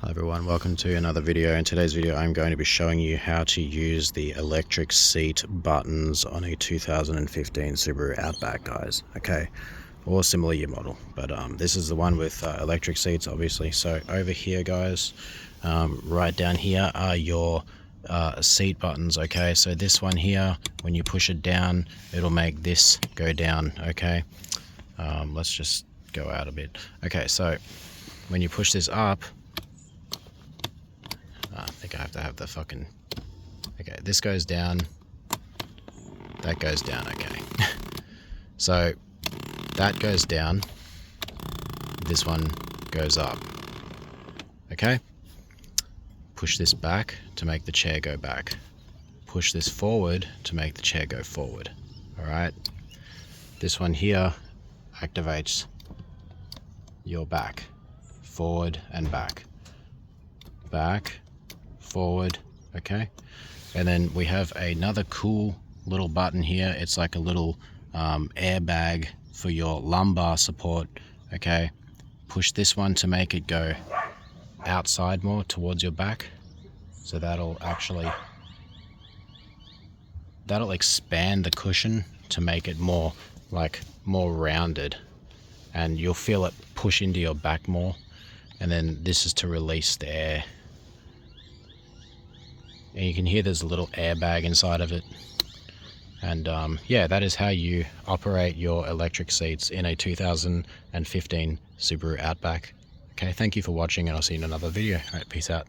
Hi everyone, welcome to another video. In today's video I'm going to be showing you how to use the electric seat buttons on a 2015 Subaru Outback, guys. Okay, or similar year model, but this is the one with electric seats, obviously. So over here, guys, right down here are your seat buttons. Okay, so this one here, when you push it down, it'll make this go down. Okay, let's just go out a bit. Okay, so when you push this up, I think I have to have the fucking... Okay, this goes down, that goes down, okay. So, that goes down, this one goes up, okay? Push this back to make the chair go back. Push this forward to make the chair go forward, alright? This one here activates your back, forward and back. Back, forward, okay? And then we have another cool little button here. It's like a little airbag for your lumbar support, okay? Push this one to make it go outside more towards your back. So that'll expand the cushion to make it more rounded, and you'll feel it push into your back more. And then this is to release the air. And you can hear there's a little airbag inside of it. And yeah, that is how you operate your electric seats in a 2015 Subaru Outback. Okay, thank you for watching, and I'll see you in another video. All right, peace out.